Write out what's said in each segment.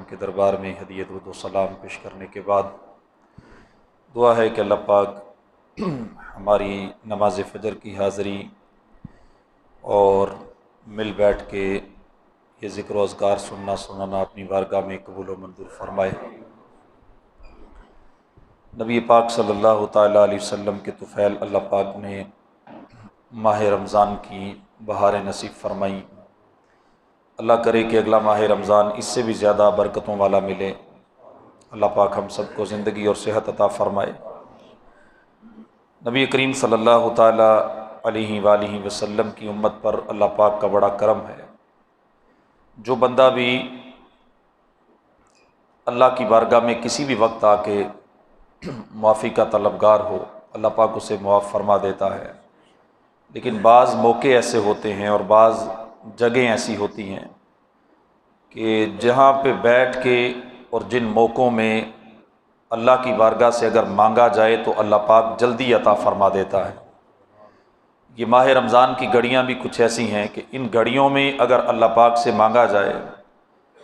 کے دربار میں ہدیہ درود و سلام پیش کرنے کے بعد دعا ہے کہ اللہ پاک ہماری نماز فجر کی حاضری اور مل بیٹھ کے یہ ذکر و اذکار سنانا اپنی بارگاہ میں قبول و منظور فرمائے۔ نبی پاک صلی اللہ تعالیٰ علیہ وسلم کے طفیل اللہ پاک نے ماہ رمضان کی بہاریں نصیب فرمائیں۔ اللہ کرے کہ اگلا ماہ رمضان اس سے بھی زیادہ برکتوں والا ملے۔ اللہ پاک ہم سب کو زندگی اور صحت عطا فرمائے۔ نبی کریم صلی اللہ تعالیٰ علیہ وآلہ وسلم کی امت پر اللہ پاک کا بڑا کرم ہے۔ جو بندہ بھی اللہ کی بارگاہ میں کسی بھی وقت آ کے معافی کا طلبگار ہو، اللہ پاک اسے معاف فرما دیتا ہے۔ لیکن بعض موقع ایسے ہوتے ہیں اور بعض جگہیں ایسی ہوتی ہیں کہ جہاں پہ بیٹھ کے اور جن موقعوں میں اللہ کی بارگاہ سے اگر مانگا جائے تو اللہ پاک جلدی عطا فرما دیتا ہے۔ یہ ماہ رمضان کی گھڑیاں بھی کچھ ایسی ہیں کہ ان گھڑیوں میں اگر اللہ پاک سے مانگا جائے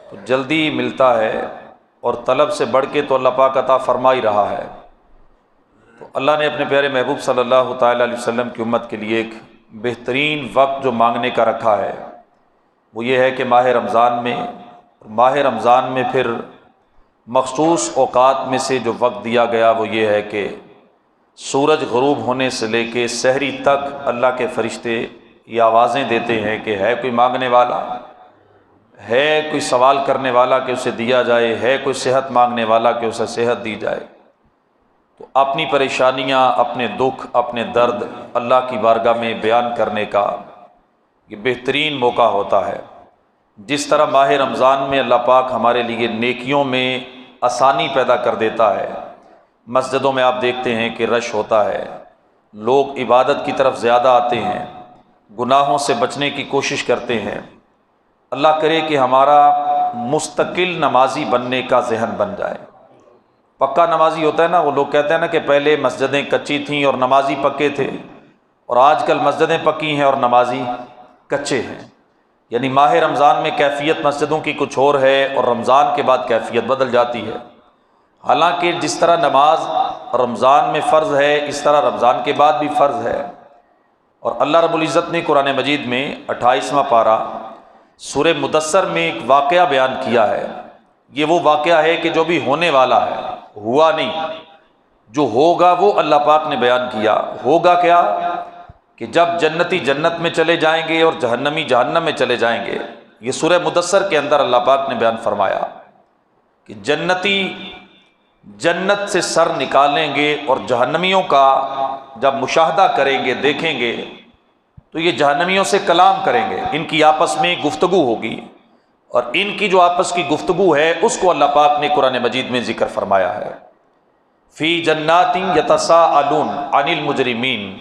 تو جلدی ملتا ہے، اور طلب سے بڑھ کے تو اللہ پاک عطا فرما ہی رہا ہے۔ تو اللہ نے اپنے پیارے محبوب صلی اللہ تعالیٰ علیہ وسلم کی امت کے لیے ایک بہترین وقت جو مانگنے کا رکھا ہے وہ یہ ہے کہ ماہ رمضان میں پھر مخصوص اوقات میں سے جو وقت دیا گیا وہ یہ ہے کہ سورج غروب ہونے سے لے کے سحری تک اللہ کے فرشتے یہ آوازیں دیتے ہیں کہ ہے کوئی مانگنے والا، ہے کوئی سوال کرنے والا کہ اسے دیا جائے، ہے کوئی صحت مانگنے والا کہ اسے صحت دی جائے۔ تو اپنی پریشانیاں، اپنے دکھ، اپنے درد اللہ کی بارگاہ میں بیان کرنے کا یہ بہترین موقع ہوتا ہے۔ جس طرح ماہ رمضان میں اللہ پاک ہمارے لیے نیکیوں میں آسانی پیدا کر دیتا ہے، مسجدوں میں آپ دیکھتے ہیں کہ رش ہوتا ہے، لوگ عبادت کی طرف زیادہ آتے ہیں، گناہوں سے بچنے کی کوشش کرتے ہیں۔ اللہ کرے کہ ہمارا مستقل نمازی بننے کا ذہن بن جائے۔ پکا نمازی ہوتا ہے نا، وہ لوگ کہتے ہیں نا کہ پہلے مسجدیں کچی تھیں اور نمازی پکے تھے، اور آج کل مسجدیں پکی ہیں اور نمازی کچے ہیں۔ یعنی ماہ رمضان میں کیفیت مسجدوں کی کچھ اور ہے اور رمضان کے بعد کیفیت بدل جاتی ہے۔ حالانکہ جس طرح نماز رمضان میں فرض ہے اس طرح رمضان کے بعد بھی فرض ہے۔ اور اللہ رب العزت نے قرآن مجید میں 28واں پارہ سورہ مدثر میں ایک واقعہ بیان کیا ہے۔ یہ وہ واقعہ ہے کہ جو بھی ہونے والا ہے، ہوا نہیں، جو ہوگا وہ اللہ پاک نے بیان کیا۔ ہوگا کیا کہ جب جنتی جنت میں چلے جائیں گے اور جہنمی جہنم میں چلے جائیں گے۔ یہ سورہ مدثر کے اندر اللہ پاک نے بیان فرمایا کہ جنتی جنت سے سر نکالیں گے اور جہنمیوں کا جب مشاہدہ کریں گے، دیکھیں گے، تو یہ جہنمیوں سے کلام کریں گے، ان کی آپس میں گفتگو ہوگی، اور ان کی جو آپس کی گفتگو ہے اس کو اللہ پاک نے قرآن مجید میں ذکر فرمایا ہے۔ فی جنات یتساءلون عن المجرمین،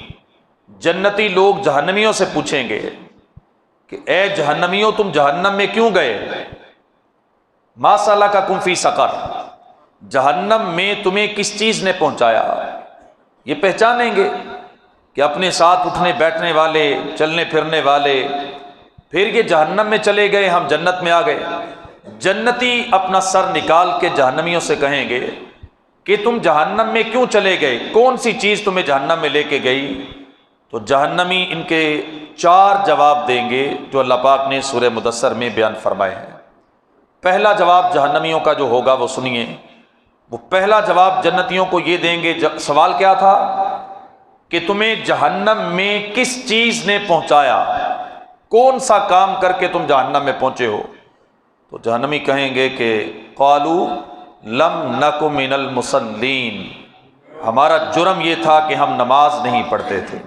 جنتی لوگ جہنمیوں سے پوچھیں گے کہ اے جہنمیوں تم جہنم میں کیوں گئے؟ ما سلککم فی سقر، جہنم میں تمہیں کس چیز نے پہنچایا؟ یہ پہچانیں گے کہ اپنے ساتھ اٹھنے بیٹھنے والے، چلنے پھرنے والے، پھر یہ جہنم میں چلے گئے، ہم جنت میں آ گئے۔ جنتی اپنا سر نکال کے جہنمیوں سے کہیں گے کہ تم جہنم میں کیوں چلے گئے، کون سی چیز تمہیں جہنم میں لے کے گئی؟ تو جہنمی ان کے 4 جواب دیں گے جو اللہ پاک نے سورہ مدثر میں بیان فرمائے ہیں۔ پہلا جواب جہنمیوں کا جو ہوگا وہ سنیے۔ وہ پہلا جواب جنتیوں کو یہ دیں گے، سوال کیا تھا کہ تمہیں جہنم میں کس چیز نے پہنچایا، کون سا کام کر کے تم جہنم میں پہنچے ہو؟ تو جہنمی کہیں گے کہ قالوا لم نک من المصلین، ہمارا جرم یہ تھا کہ ہم نماز نہیں پڑھتے تھے۔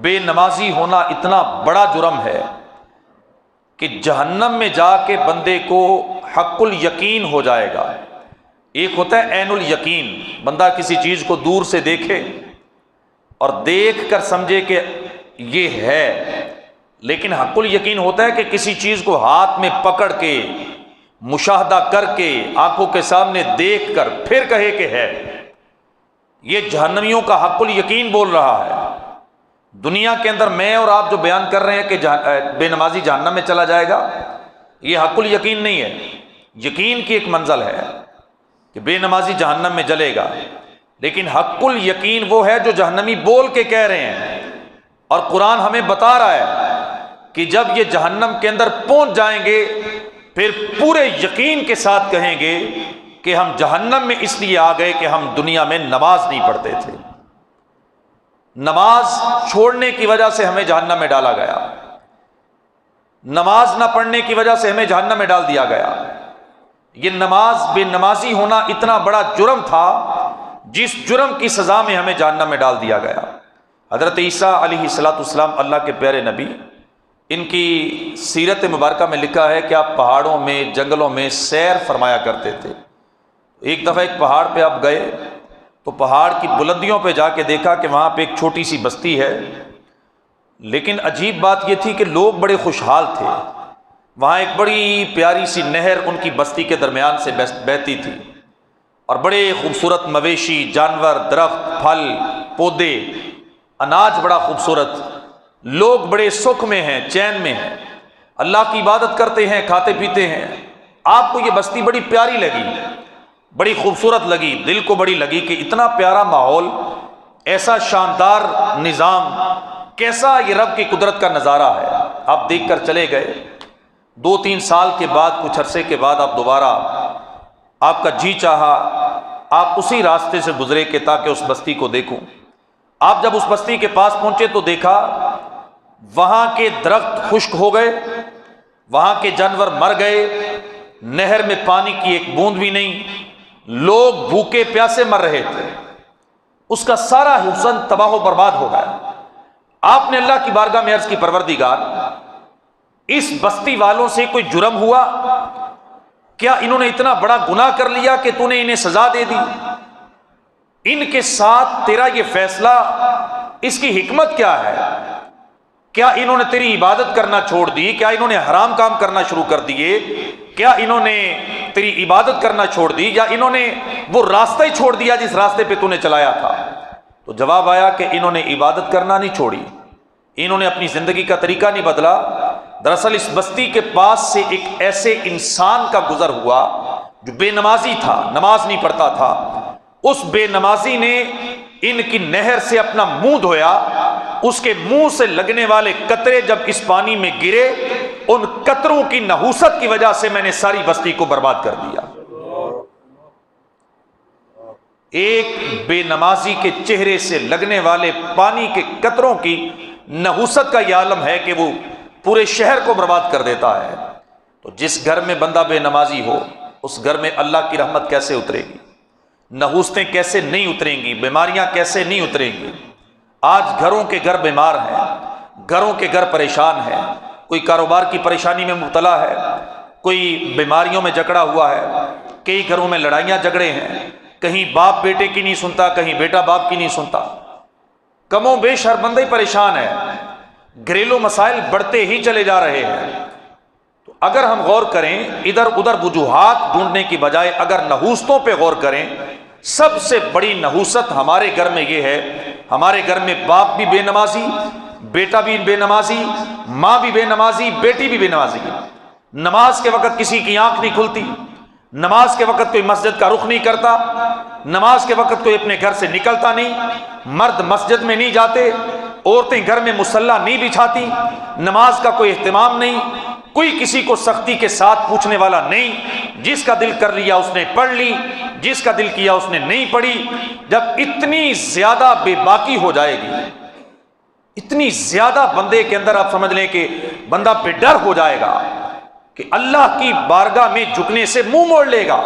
بے نمازی ہونا اتنا بڑا جرم ہے کہ جہنم میں جا کے بندے کو حق الیقین ہو جائے گا۔ ایک ہوتا ہے عین الیقین، بندہ کسی چیز کو دور سے دیکھے اور دیکھ کر سمجھے کہ یہ ہے، لیکن حق الیقین ہوتا ہے کہ کسی چیز کو ہاتھ میں پکڑ کے، مشاہدہ کر کے، آنکھوں کے سامنے دیکھ کر پھر کہے کہ ہے۔ یہ جہنمیوں کا حق الیقین بول رہا ہے۔ دنیا کے اندر میں اور آپ جو بیان کر رہے ہیں کہ بے نمازی جہنم میں چلا جائے گا، یہ حق الیقین نہیں ہے، یقین کی ایک منزل ہے کہ بے نمازی جہنم میں جلے گا، لیکن حق الیقین وہ ہے جو جہنمی بول کے کہہ رہے ہیں، اور قرآن ہمیں بتا رہا ہے کہ جب یہ جہنم کے اندر پہنچ جائیں گے پھر پورے یقین کے ساتھ کہیں گے کہ ہم جہنم میں اس لیے آ گئے کہ ہم دنیا میں نماز نہیں پڑھتے تھے، نماز چھوڑنے کی وجہ سے ہمیں جہنم میں ڈالا گیا، نماز نہ پڑھنے کی وجہ سے ہمیں جہنم میں ڈال دیا گیا۔ یہ نماز بے نمازی ہونا اتنا بڑا جرم تھا جس جرم کی سزا میں ہمیں جہنم میں ڈال دیا گیا۔ حضرت عیسیٰ علیہ السلام اللہ کے پیارے نبی، ان کی سیرت مبارکہ میں لکھا ہے کہ آپ پہاڑوں میں جنگلوں میں سیر فرمایا کرتے تھے۔ ایک دفعہ ایک پہاڑ پہ آپ گئے تو پہاڑ کی بلندیوں پہ جا کے دیکھا کہ وہاں پہ ایک چھوٹی سی بستی ہے، لیکن عجیب بات یہ تھی کہ لوگ بڑے خوشحال تھے۔ وہاں ایک بڑی پیاری سی نہر ان کی بستی کے درمیان سے بہتی تھی، اور بڑے خوبصورت مویشی، جانور، درخت، پھل، پودے، اناج بڑا خوبصورت، لوگ بڑے سکھ میں ہیں، چین میں ہیں، اللہ کی عبادت کرتے ہیں، کھاتے پیتے ہیں۔ آپ کو یہ بستی بڑی پیاری لگی، بڑی خوبصورت لگی، دل کو بڑی لگی کہ اتنا پیارا ماحول، ایسا شاندار نظام، کیسا یہ رب کی قدرت کا نظارہ ہے۔ آپ دیکھ کر چلے گئے۔ 2-3 سال کے بعد، کچھ عرصے کے بعد آپ دوبارہ، آپ کا جی چاہا آپ اسی راستے سے گزرے کہ تاکہ اس بستی کو دیکھوں۔ آپ جب اس بستی کے پاس پہنچے تو دیکھا وہاں کے درخت خشک ہو گئے، وہاں کے جانور مر گئے، نہر میں پانی کی ایک بوند بھی نہیں، لوگ بھوکے پیاسے مر رہے تھے، اس کا سارا حسن تباہ و برباد ہو گیا۔ آپ نے اللہ کی بارگاہ میں عرض کی، پروردگار، اس بستی والوں سے کوئی جرم ہوا؟ کیا انہوں نے اتنا بڑا گناہ کر لیا کہ تو نے انہیں سزا دے دی؟ ان کے ساتھ تیرا یہ فیصلہ، اس کی حکمت کیا ہے؟ کیا انہوں نے تیری عبادت کرنا چھوڑ دی؟ کیا انہوں نے حرام کام کرنا شروع کر دیے؟ کیا انہوں نے تیری عبادت کرنا چھوڑ دی، یا انہوں نے وہ راستہ ہی چھوڑ دیا جس راستے پہ تو نے چلایا تھا؟ تو جواب آیا کہ انہوں نے عبادت کرنا نہیں چھوڑی، انہوں نے اپنی زندگی کا طریقہ نہیں بدلا۔ دراصل اس بستی کے پاس سے ایک ایسے انسان کا گزر ہوا جو بے نمازی تھا، نماز نہیں پڑھتا تھا۔ اس بے نمازی نے ان کی نہر سے اپنا منہ دھویا، اس کے منہ سے لگنے والے قطرے جب اس پانی میں گرے، ان قطروں کی نحوست کی وجہ سے میں نے ساری بستی کو برباد کر دیا۔ ایک بے نمازی کے چہرے سے لگنے والے پانی کے قطروں کی نحوست کا یہ عالم ہے کہ وہ پورے شہر کو برباد کر دیتا ہے۔ تو جس گھر میں بندہ بے نمازی ہو، اس گھر میں اللہ کی رحمت کیسے اترے گی؟ نحوستیں کیسے نہیں اتریں گی؟ بیماریاں کیسے نہیں اتریں گی؟ آج گھروں کے گھر بیمار ہیں، گھروں کے گھر پریشان ہیں، کوئی کاروبار کی پریشانی میں مبتلا ہے، کوئی بیماریوں میں جکڑا ہوا ہے، کئی گھروں میں لڑائیاں جھگڑے ہیں، کہیں باپ بیٹے کی نہیں سنتا، کہیں بیٹا باپ کی نہیں سنتا، کم و بیش ہر بندہ ہی پریشان ہے، گھریلو مسائل بڑھتے ہی چلے جا رہے ہیں۔ تو اگر ہم غور کریں، ادھر ادھر وجوہات ڈھونڈنے کی بجائے اگر نحوستوں پہ غور کریں، سب سے بڑی نحوست ہمارے گھر میں یہ ہے، ہمارے گھر میں باپ بھی بے نمازی، بیٹا بھی بے نمازی، ماں بھی بے نمازی، بیٹی بھی بے نمازی، نماز کے وقت کسی کی آنکھ نہیں کھلتی، نماز کے وقت کوئی مسجد کا رخ نہیں کرتا، نماز کے وقت کوئی اپنے گھر سے نکلتا نہیں، مرد مسجد میں نہیں جاتے، عورتیں گھر میں مصلی نہیں بچھاتی، نماز کا کوئی اہتمام نہیں، کوئی کسی کو سختی کے ساتھ پوچھنے والا نہیں، جس کا دل کر لیا اس نے پڑھ لی، جس کا دل کیا اس نے نہیں پڑھی۔ جب اتنی زیادہ بے باکی ہو جائے گی، اتنی زیادہ بندے کے اندر آپ سمجھ لیں کہ بندہ بے ڈر ہو جائے گا کہ اللہ کی بارگاہ میں جھکنے سے منہ موڑ لے گا،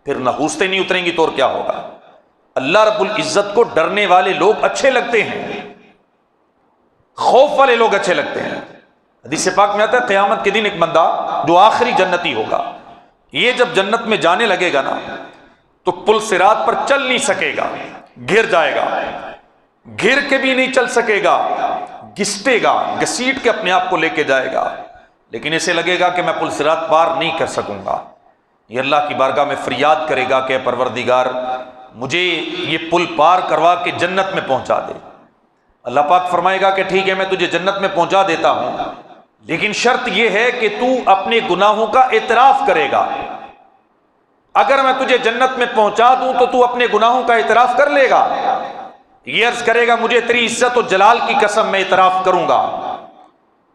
پھر نحوستیں نہیں اتریں گی تو اور کیا ہوگا؟ اللہ رب العزت کو ڈرنے والے لوگ اچھے لگتے ہیں، خوف والے لوگ اچھے لگتے ہیں۔ حدیث پاک میں آتا ہے قیامت کے دن ایک بندہ جو آخری جنتی ہوگا، یہ جب جنت میں جانے لگے گا نا تو پل صراط پر چل نہیں سکے گا، گر جائے گا، گر کے بھی نہیں چل سکے گا، گھسٹے گا، گھسیٹ کے اپنے آپ کو لے کے جائے گا، لیکن اسے لگے گا کہ میں پل صراط پار نہیں کر سکوں گا۔ یہ اللہ کی بارگاہ میں فریاد کرے گا کہ اے پروردگار مجھے یہ پل پار کروا کے جنت میں پہنچا دے۔ اللہ پاک فرمائے گا کہ ٹھیک ہے میں تجھے جنت میں پہنچا دیتا ہوں، لیکن شرط یہ ہے کہ تو اپنے گناہوں کا اعتراف کرے گا، اگر میں تجھے جنت میں پہنچا دوں تو تو اپنے گناہوں کا اعتراف کر لے گا؟ یہ عرض کرے گا مجھے تیری عزت و جلال کی قسم میں اعتراف کروں گا۔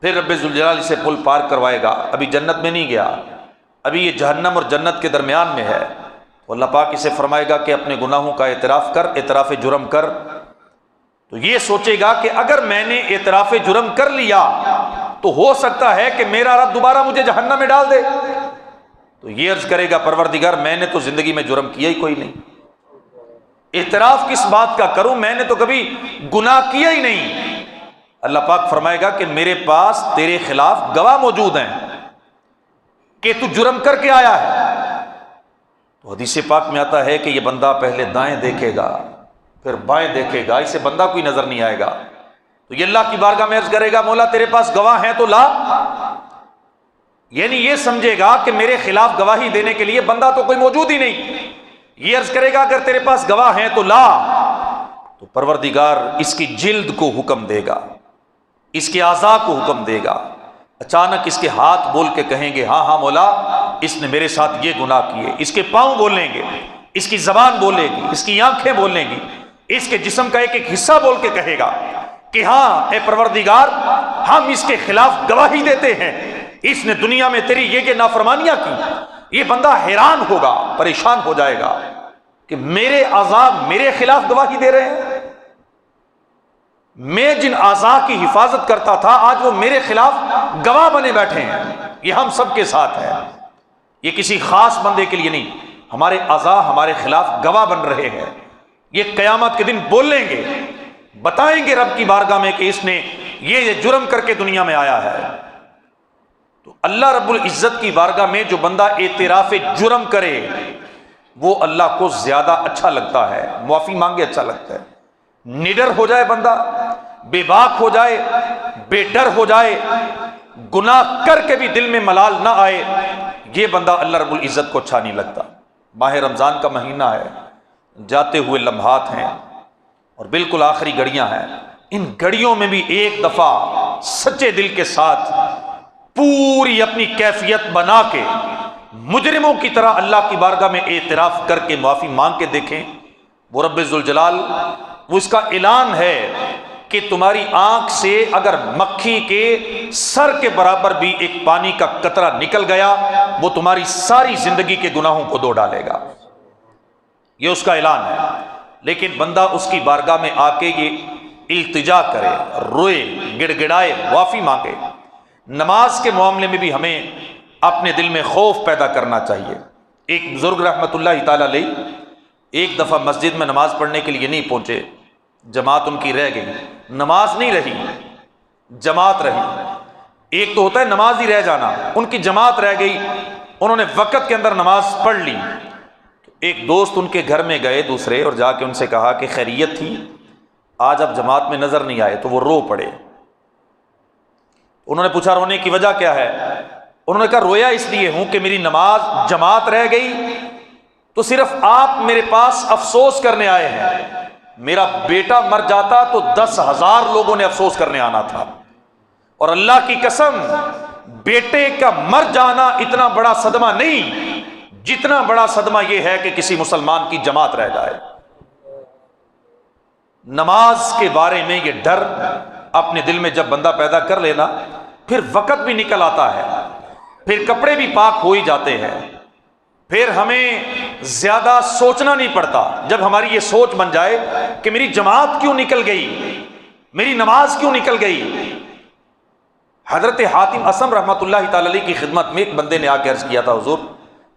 پھر رب ذوالجلال اسے پل پار کروائے گا، ابھی جنت میں نہیں گیا، ابھی یہ جہنم اور جنت کے درمیان میں ہے، تو اللہ پاک اسے فرمائے گا کہ اپنے گناہوں کا اعتراف کر، اعتراف جرم کر۔ تو یہ سوچے گا کہ اگر میں نے اعتراف جرم کر لیا تو ہو سکتا ہے کہ میرا رب دوبارہ مجھے جہنم میں ڈال دے۔ تو یہ عرض کرے گا پروردگار میں نے تو زندگی میں جرم کیا ہی کوئی نہیں، اعتراف کس بات کا کروں، میں نے تو کبھی گناہ کیا ہی نہیں۔ اللہ پاک فرمائے گا کہ میرے پاس تیرے خلاف گواہ موجود ہیں کہ تو جرم کر کے آیا ہے۔ تو حدیث پاک میں آتا ہے کہ یہ بندہ پہلے دائیں دیکھے گا پھر بائیں دیکھے گا، اسے بندہ کوئی نظر نہیں آئے گا۔ تو یہ اللہ کی بارگاہ میں عرض کرے گا مولا تیرے پاس گواہ ہیں تو لا، یعنی یہ سمجھے گا کہ میرے خلاف گواہی دینے کے لیے بندہ تو کوئی موجود ہی نہیں۔ یہ عرض کرے گا اگر تیرے پاس گواہ ہیں تو لا، تو پروردگار اس کی جلد کو حکم دے گا، اس کے اعضاء کو حکم دے گا، اچانک اس کے ہاتھ بول کے کہیں گے ہاں ہاں مولا اس نے میرے ساتھ یہ گناہ کیے، اس کے پاؤں بولیں گے، اس کی زبان بولے گی، اس کی آنکھیں بولیں گی، اس کے جسم کا ایک ایک حصہ بول کے کہے گا کہ ہاں اے پروردگار ہم اس کے خلاف گواہی دیتے ہیں، اس نے دنیا میں تیری یہ نافرمانیاں کی۔ یہ بندہ حیران ہوگا، پریشان ہو جائے گا کہ میرے اعضاء میرے خلاف گواہی دے رہے ہیں، میں جن اعضاء کی حفاظت کرتا تھا آج وہ میرے خلاف گواہ بنے بیٹھے ہیں۔ یہ ہم سب کے ساتھ ہے، یہ کسی خاص بندے کے لیے نہیں، ہمارے اعضاء ہمارے خلاف گواہ بن رہے ہیں۔ یہ قیامت کے دن بولیں گے، بتائیں گے رب کی بارگاہ میں کہ اس نے یہ جرم کر کے دنیا میں آیا ہے۔ تو اللہ رب العزت کی بارگاہ میں جو بندہ اعتراف جرم کرے وہ اللہ کو زیادہ اچھا لگتا ہے، معافی مانگے اچھا لگتا ہے۔ نڈر ہو جائے بندہ، بے باک ہو جائے، بے ڈر ہو جائے، گناہ کر کے بھی دل میں ملال نہ آئے، یہ بندہ اللہ رب العزت کو اچھا نہیں لگتا۔ ماہ رمضان کا مہینہ ہے، جاتے ہوئے لمحات ہیں اور بالکل آخری گھڑیاں ہیں، ان گھڑیوں میں بھی ایک دفعہ سچے دل کے ساتھ پوری اپنی کیفیت بنا کے مجرموں کی طرح اللہ کی بارگاہ میں اعتراف کر کے معافی مانگ کے دیکھیں۔ وہ رب ذوالجلال وہ اس کا اعلان ہے کہ تمہاری آنکھ سے اگر مکھی کے سر کے برابر بھی ایک پانی کا قطرہ نکل گیا وہ تمہاری ساری زندگی کے گناہوں کو دھو ڈالے گا، یہ اس کا اعلان ہے۔ لیکن بندہ اس کی بارگاہ میں آ کے یہ التجا کرے، روئے، گڑ گڑائے، معافی مانگے۔ نماز کے معاملے میں بھی ہمیں اپنے دل میں خوف پیدا کرنا چاہیے۔ ایک بزرگ رحمت اللہ تعالی علیہ ایک دفعہ مسجد میں نماز پڑھنے کے لیے نہیں پہنچے، جماعت ان کی رہ گئی، نماز نہیں رہی، جماعت رہی۔ ایک تو ہوتا ہے نماز ہی رہ جانا، ان کی جماعت رہ گئی، انہوں نے وقت کے اندر نماز پڑھ لی۔ ایک دوست ان کے گھر میں گئے دوسرے اور جا کے ان سے کہا کہ خیریت تھی، آج آپ جماعت میں نظر نہیں آئے، تو وہ رو پڑے۔ انہوں نے پوچھا رونے کی وجہ کیا ہے؟ انہوں نے کہا رویا اس لیے ہوں کہ میری نماز جماعت رہ گئی تو صرف آپ میرے پاس افسوس کرنے آئے ہیں، میرا بیٹا مر جاتا تو 10,000 لوگوں نے افسوس کرنے آنا تھا، اور اللہ کی قسم بیٹے کا مر جانا اتنا بڑا صدمہ نہیں جتنا بڑا صدمہ یہ ہے کہ کسی مسلمان کی جماعت رہ جائے۔ نماز کے بارے میں یہ ڈر اپنے دل میں جب بندہ پیدا کر لینا پھر وقت بھی نکل آتا ہے، پھر کپڑے بھی پاک ہو ہی جاتے ہیں، پھر ہمیں زیادہ سوچنا نہیں پڑتا۔ جب ہماری یہ سوچ بن جائے کہ میری جماعت کیوں نکل گئی، میری نماز کیوں نکل گئی۔ حضرت حاتم اسم رحمۃ اللہ تعالی علیہ کی خدمت میں ایک بندے نے آ کے عرض کیا تھا حضور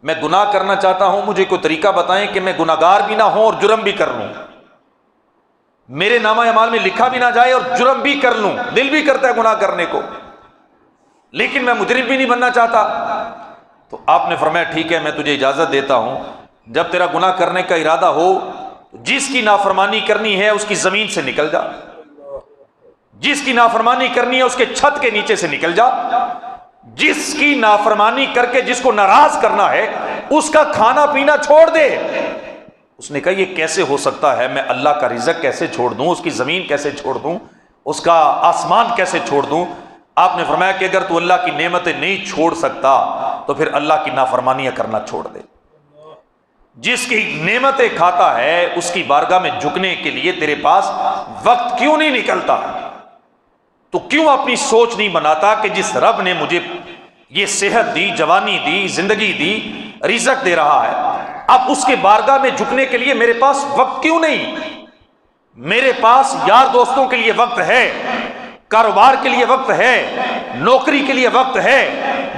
میں گناہ کرنا چاہتا ہوں، مجھے کوئی طریقہ بتائیں کہ میں گناہ گار بھی نہ ہوں اور جرم بھی کر لوں، میرے نامہ اعمال میں لکھا بھی نہ جائے اور جرم بھی کر لوں، دل بھی کرتا ہے گناہ کرنے کو لیکن میں مجرم بھی نہیں بننا چاہتا۔ تو آپ نے فرمایا ٹھیک ہے میں تجھے اجازت دیتا ہوں، جب تیرا گناہ کرنے کا ارادہ ہو جس کی نافرمانی کرنی ہے اس کی زمین سے نکل جا، جس کی نافرمانی کرنی ہے اس کے چھت کے نیچے سے نکل جا، جس کی نافرمانی کر کے جس کو ناراض کرنا ہے اس کا کھانا پینا چھوڑ دے۔ اس نے کہا یہ کیسے ہو سکتا ہے، میں اللہ کا رزق کیسے چھوڑ دوں، اس کی زمین کیسے چھوڑ دوں، اس کا آسمان کیسے چھوڑ دوں۔ آپ نے فرمایا کہ اگر تو اللہ کی نعمتیں نہیں چھوڑ سکتا تو پھر اللہ کی نافرمانیاں کرنا چھوڑ دے۔ جس کی نعمتیں کھاتا ہے اس کی بارگاہ میں جھکنے کے لیے تیرے پاس وقت کیوں نہیں نکلتا؟ تو کیوں اپنی سوچ نہیں بناتا کہ جس رب نے مجھے یہ صحت دی، جوانی دی، زندگی دی، رزق دے رہا ہے، اب اس کے بارگاہ میں جھکنے کے لیے میرے پاس وقت کیوں نہیں؟ میرے پاس یار دوستوں کے لیے وقت ہے، کاروبار کے لیے وقت ہے، نوکری کے لیے وقت ہے،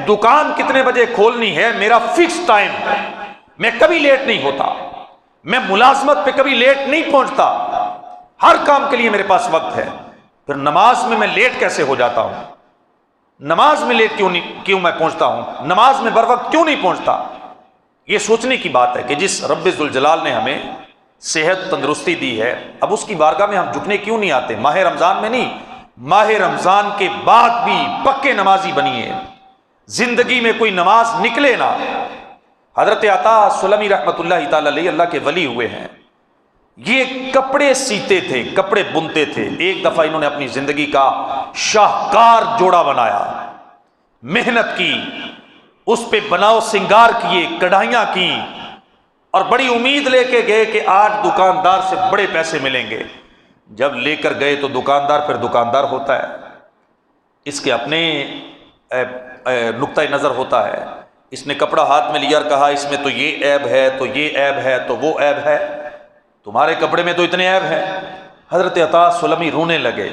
دکان کتنے بجے کھولنی ہے میرا فکس ٹائم ہے، میں کبھی لیٹ نہیں ہوتا، میں ملازمت پہ کبھی لیٹ نہیں پہنچتا، ہر کام کے لیے میرے پاس وقت ہے، پھر نماز میں لیٹ کیسے ہو جاتا ہوں؟ نماز میں لیٹ کیوں میں پہنچتا ہوں؟ نماز میں بر وقت کیوں نہیں پہنچتا؟ یہ سوچنے کی بات ہے کہ جس رب ذوالجلال نے ہمیں صحت تندرستی دی ہے، اب اس کی بارگاہ میں ہم جھکنے کیوں نہیں آتے؟ ماہ رمضان میں نہیں، ماہ رمضان کے بعد بھی پکے نمازی بنیے، زندگی میں کوئی نماز نکلے نہ۔ حضرت عطا سلمی رحمۃ اللہ تعالی علیہ اللہ کے ولی ہوئے ہیں، یہ کپڑے سیتے تھے، کپڑے بنتے تھے۔ ایک دفعہ انہوں نے اپنی زندگی کا شاہکار جوڑا بنایا، محنت کی، اس پہ بناؤ سنگار کیے، کڑھائیاں کی، اور بڑی امید لے کے گئے کہ آج دکاندار سے بڑے پیسے ملیں گے۔ جب لے کر گئے تو دکاندار پھر دکاندار ہوتا ہے، اس کے اپنے نقطۂ نظر ہوتا ہے۔ اس نے کپڑا ہاتھ میں لیا اور کہا اس میں تو یہ عیب ہے، تو یہ عیب ہے، تو وہ عیب ہے، تمہارے کپڑے میں تو اتنے عیب ہیں۔ حضرت عطا سلمی رونے لگے،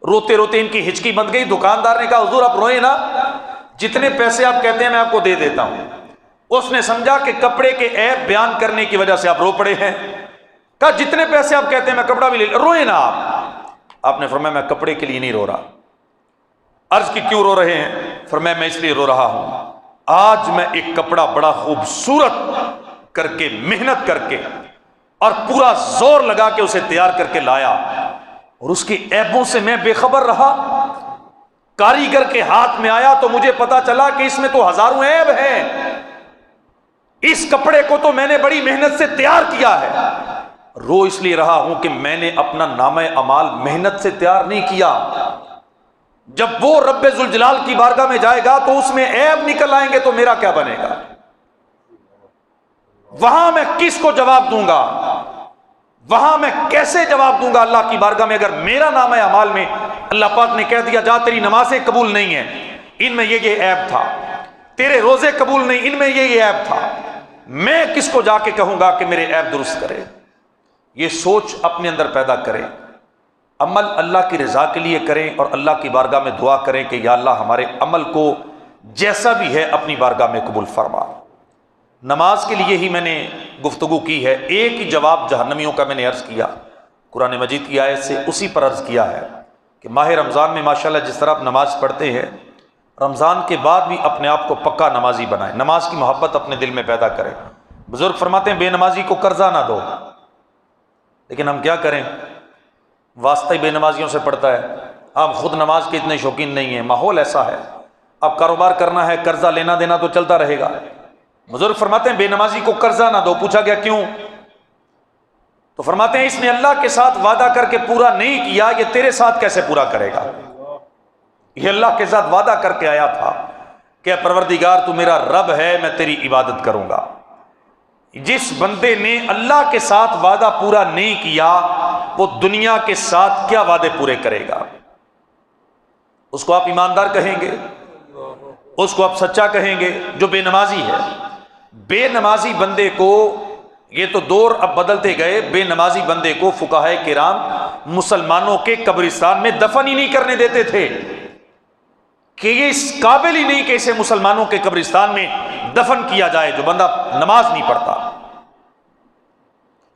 روتے روتے ان کی ہچکی بند گئی۔ دکاندار نے کہا حضور آپ روئیں نا، جتنے پیسے آپ کہتے ہیں میں آپ کو دے دیتا ہوں۔ اس نے سمجھا کہ کپڑے کے عیب بیان کرنے کی وجہ سے آپ رو پڑے ہیں، کہا جتنے پیسے آپ کہتے ہیں میں کپڑا بھی لے روئیں نا آپ نے فرمایا میں کپڑے کے لیے نہیں رو رہا۔ عرض کی کیوں رو رہے ہیں؟ فرمایا میں اس لیے رو رہا ہوں، آج میں ایک کپڑا بڑا خوبصورت کر کے، محنت کر کے اور پورا زور لگا کے اسے تیار کر کے لایا، اور اس کے عیبوں سے میں بے خبر رہا۔ کاریگر کے ہاتھ میں آیا تو مجھے پتا چلا کہ اس میں تو ہزاروں عیب ہیں، اس کپڑے کو تو میں نے بڑی محنت سے تیار کیا ہے۔ رو اس لیے رہا ہوں کہ میں نے اپنا نامہ اعمال محنت سے تیار نہیں کیا۔ جب وہ رب ذوالجلال کی بارگاہ میں جائے گا تو اس میں عیب نکل آئیں گے تو میرا کیا بنے گا؟ وہاں میں کس کو جواب دوں گا؟ وہاں میں کیسے جواب دوں گا اللہ کی بارگاہ میں اگر میرا نامہ اعمال میں اللہ پاک نے کہہ دیا جا تیری نمازیں قبول نہیں ہیں، ان میں یہ عیب تھا، تیرے روزے قبول نہیں، ان میں یہ عیب تھا، میں کس کو جا کے کہوں گا کہ میرے عیب درست کرے؟ یہ سوچ اپنے اندر پیدا کریں، عمل اللہ کی رضا کے لیے کریں اور اللہ کی بارگاہ میں دعا کریں کہ یا اللہ ہمارے عمل کو جیسا بھی ہے اپنی بارگاہ میں قبول فرما۔ نماز کے لیے ہی میں نے گفتگو کی ہے، ایک ہی جواب جہنمیوں کا میں نے عرض کیا قرآن مجید کی آیت سے، اسی پر عرض کیا ہے کہ ماہ رمضان میں ماشاءاللہ جس طرح آپ نماز پڑھتے ہیں، رمضان کے بعد بھی اپنے آپ کو پکا نمازی بنائیں، نماز کی محبت اپنے دل میں پیدا کریں۔ بزرگ فرماتے ہیں بے نمازی کو قرضہ نہ دو، لیکن ہم کیا کریں، واسطہ ہی بے نمازیوں سے پڑتا ہے، ہم خود نماز کے اتنے شوقین نہیں ہیں، ماحول ایسا ہے، اب کاروبار کرنا ہے، قرضہ لینا دینا تو چلتا رہے گا۔ بزرگ فرماتے ہیں بے نمازی کو قرضہ نہ دو۔ پوچھا گیا کیوں؟ تو فرماتے ہیں اس نے اللہ کے ساتھ وعدہ کر کے پورا نہیں کیا، یہ تیرے ساتھ کیسے پورا کرے گا؟ یہ اللہ کے ساتھ وعدہ کر کے آیا تھا کہ پروردگار تو میرا رب ہے، میں تیری عبادت کروں گا۔ جس بندے نے اللہ کے ساتھ وعدہ پورا نہیں کیا وہ دنیا کے ساتھ کیا وعدے پورے کرے گا؟ اس کو آپ ایماندار کہیں گے، اس کو آپ سچا کہیں گے جو بے نمازی ہے؟ بے نمازی بندے کو، یہ تو دور اب بدلتے گئے، بے نمازی بندے کو فقہائے کرام مسلمانوں کے قبرستان میں دفن ہی نہیں کرنے دیتے تھے کہ یہ اس قابل ہی نہیں کہ اسے مسلمانوں کے قبرستان میں دفن کیا جائے جو بندہ نماز نہیں پڑھتا۔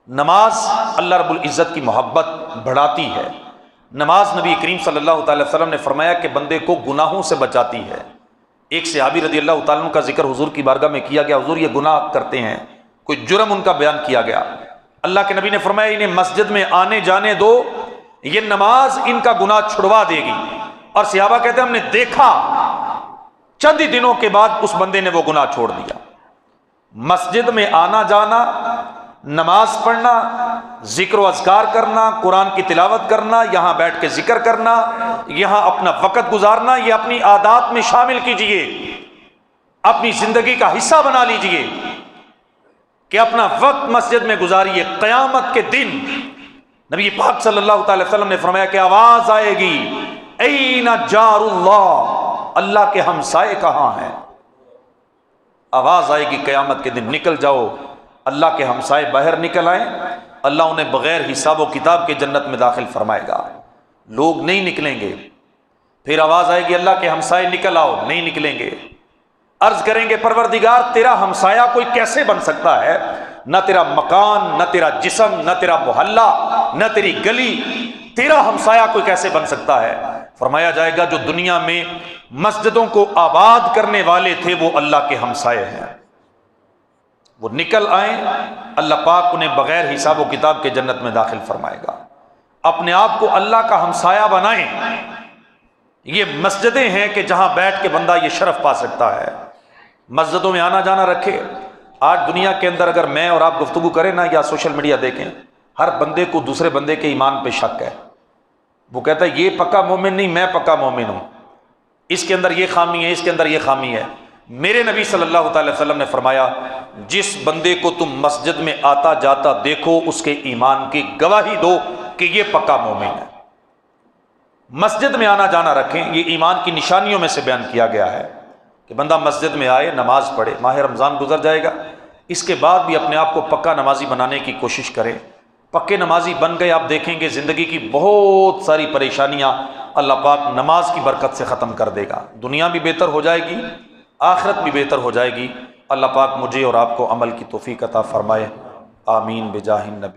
نماز اللہ رب العزت کی محبت بڑھاتی ہے، نماز نبی کریم صلی اللہ تعالی وسلم نے فرمایا کہ بندے کو گناہوں سے بچاتی ہے۔ ایک صحابی رضی اللہ تعالیٰ عنہ کا ذکر حضور کی بارگاہ میں کیا گیا، حضور یہ گناہ کرتے ہیں، کوئی جرم ان کا بیان کیا گیا، اللہ کے نبی نے فرمایا انہیں مسجد میں آنے جانے دو، یہ نماز ان کا گناہ چھڑوا دے گی۔ اور صحابہ کہتے ہیں ہم نے دیکھا چند ہی دنوں کے بعد اس بندے نے وہ گناہ چھوڑ دیا۔ مسجد میں آنا جانا، نماز پڑھنا، ذکر و اذکار کرنا، قرآن کی تلاوت کرنا، یہاں بیٹھ کے ذکر کرنا، یہاں اپنا وقت گزارنا، یہ اپنی عادات میں شامل کیجئے، اپنی زندگی کا حصہ بنا لیجئے۔ کہ اپنا وقت مسجد میں گزاریے۔ قیامت کے دن نبی پاک صلی اللہ تعالی وسلم نے فرمایا کہ آواز آئے گی، این جار اللہ، اللہ کے ہمسائے کہاں ہیں؟ آواز آئے گی قیامت کے دن، نکل جاؤ، اللہ کے ہمسائے باہر نکل آئیں، اللہ انہیں بغیر حساب و کتاب کے جنت میں داخل فرمائے گا۔ لوگ نہیں نکلیں گے، پھر آواز آئے گی اللہ کے ہمسائے نکل آؤ، نہیں نکلیں گے۔ عرض کریں گے پروردگار تیرا ہمسایہ کوئی کیسے بن سکتا ہے؟ نہ تیرا مکان، نہ تیرا جسم، نہ تیرا محلہ، نہ تیری گلی، تیرا ہمسایہ کوئی کیسے بن سکتا ہے؟ فرمایا جائے گا جو دنیا میں مسجدوں کو آباد کرنے والے تھے وہ اللہ کے ہمسائے ہیں، وہ نکل آئیں، اللہ پاک انہیں بغیر حساب و کتاب کے جنت میں داخل فرمائے گا۔ اپنے آپ کو اللہ کا ہمسایہ بنائیں۔ یہ مسجدیں ہیں کہ جہاں بیٹھ کے بندہ یہ شرف پا سکتا ہے۔ مسجدوں میں آنا جانا رکھے۔ آج دنیا کے اندر اگر میں اور آپ گفتگو کریں نا یا سوشل میڈیا دیکھیں، ہر بندے کو دوسرے بندے کے ایمان پہ شک ہے۔ وہ کہتا ہے یہ پکا مومن نہیں، میں پکا مومن ہوں، اس کے اندر یہ خامی ہے، اس کے اندر یہ خامی ہے۔ میرے نبی صلی اللہ تعالی وسلم نے فرمایا جس بندے کو تم مسجد میں آتا جاتا دیکھو اس کے ایمان کی گواہی دو کہ یہ پکا مومن ہے۔ مسجد میں آنا جانا رکھیں، یہ ایمان کی نشانیوں میں سے بیان کیا گیا ہے کہ بندہ مسجد میں آئے، نماز پڑھے۔ ماہ رمضان گزر جائے گا، اس کے بعد بھی اپنے آپ کو پکا نمازی بنانے کی کوشش کریں۔ پکے نمازی بن گئے، آپ دیکھیں گے زندگی کی بہت ساری پریشانیاں اللہ پاک نماز کی برکت سے ختم کر دے گا۔ دنیا بھی بہتر ہو جائے گی، آخرت بھی بہتر ہو جائے گی۔ اللہ پاک مجھے اور آپ کو عمل کی توفیق عطا فرمائے، آمین بجاہ النبی۔